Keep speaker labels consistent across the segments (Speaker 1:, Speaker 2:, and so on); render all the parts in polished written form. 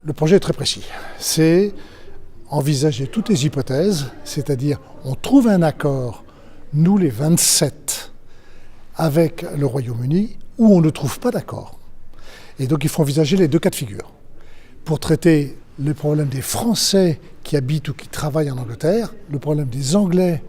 Speaker 1: Le projet est très précis. C'est envisager toutes les hypothèses, c'est-à-dire on trouve un accord, nous les 27, avec le Royaume-Uni, ou on ne trouve pas d'accord. Et donc il faut envisager les deux cas de figure. Pour traiter le problème des Français qui habitent ou qui travaillent en Angleterre, le problème des Anglais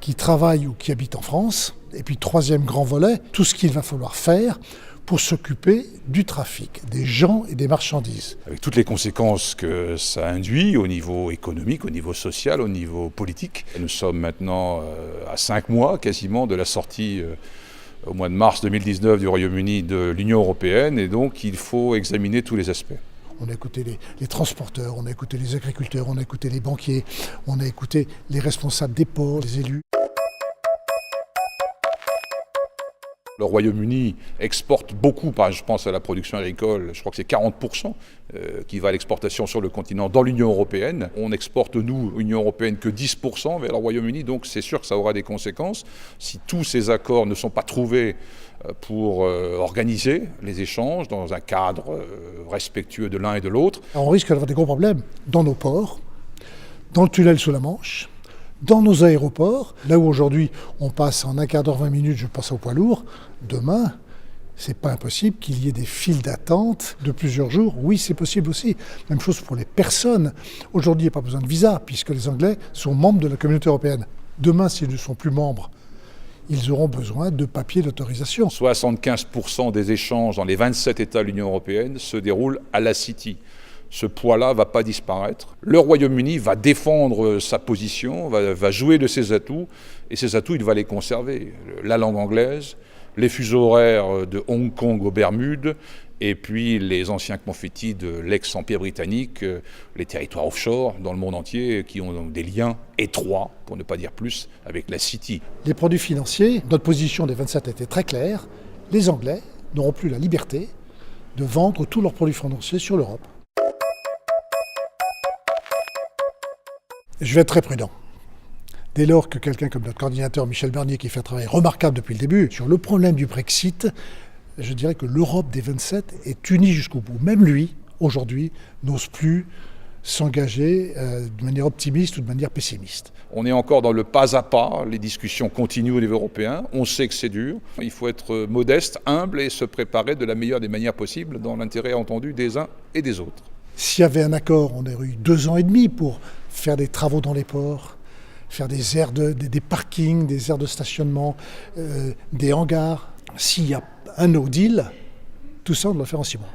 Speaker 1: qui travaillent ou qui habitent en France, et puis troisième grand volet, tout ce qu'il va falloir faire pour s'occuper du trafic, des gens et des marchandises.
Speaker 2: Avec toutes les conséquences que ça induit au niveau économique, au niveau social, au niveau politique. Nous sommes maintenant à 5 mois quasiment de la sortie au mois de mars 2019 du Royaume-Uni de l'Union européenne, et donc il faut examiner tous les aspects.
Speaker 1: On a écouté les transporteurs, on a écouté les agriculteurs, on a écouté les banquiers, on a écouté les responsables des ports, les élus.
Speaker 2: Le Royaume-Uni exporte beaucoup, je pense à la production agricole, je crois que c'est 40% qui va à l'exportation sur le continent dans l'Union européenne. On exporte, nous, Union européenne, que 10% vers le Royaume-Uni, donc c'est sûr que ça aura des conséquences. Si tous ces accords ne sont pas trouvés pour organiser les échanges dans un cadre respectueux de l'un et de l'autre.
Speaker 1: On risque d'avoir des gros problèmes dans nos ports, dans le tunnel sous la Manche, dans nos aéroports, là où aujourd'hui on passe en un quart d'heure, 20 minutes, je passe au poids lourd, demain, c'est pas impossible qu'il y ait des files d'attente de plusieurs jours. Oui, c'est possible aussi. Même chose pour les personnes. Aujourd'hui, il n'y a pas besoin de visa, puisque les Anglais sont membres de la communauté européenne. Demain, s'ils ne sont plus membres, ils auront besoin de papiers d'autorisation.
Speaker 2: 75% des échanges dans les 27 États de l'Union européenne se déroulent à la City. Ce poids-là ne va pas disparaître. Le Royaume-Uni va défendre sa position, va jouer de ses atouts, et ces atouts, il va les conserver. La langue anglaise, les fuseaux horaires de Hong Kong aux Bermudes, et puis les anciens confettis de l'ex-empire britannique, les territoires offshore dans le monde entier, qui ont donc des liens étroits, pour ne pas dire plus, avec la City.
Speaker 1: Les produits financiers, notre position des 27 était très claire. Les Anglais n'auront plus la liberté de vendre tous leurs produits financiers sur l'Europe. Je vais être très prudent. Dès lors que quelqu'un comme notre coordinateur Michel Barnier, qui fait un travail remarquable depuis le début, sur le problème du Brexit, je dirais que l'Europe des 27 est unie jusqu'au bout. Même lui, aujourd'hui, n'ose plus s'engager de manière optimiste ou de manière pessimiste.
Speaker 2: On est encore dans le pas à pas, les discussions continuent au niveau européen, on sait que c'est dur, il faut être modeste, humble et se préparer de la meilleure des manières possibles dans l'intérêt entendu des uns et des autres.
Speaker 1: S'il y avait un accord, on aurait eu 2 ans et demi pour faire des travaux dans les ports, faire des aires des parkings, des aires de stationnement, des hangars. S'il y a un no deal, tout ça on doit le faire en 6 mois.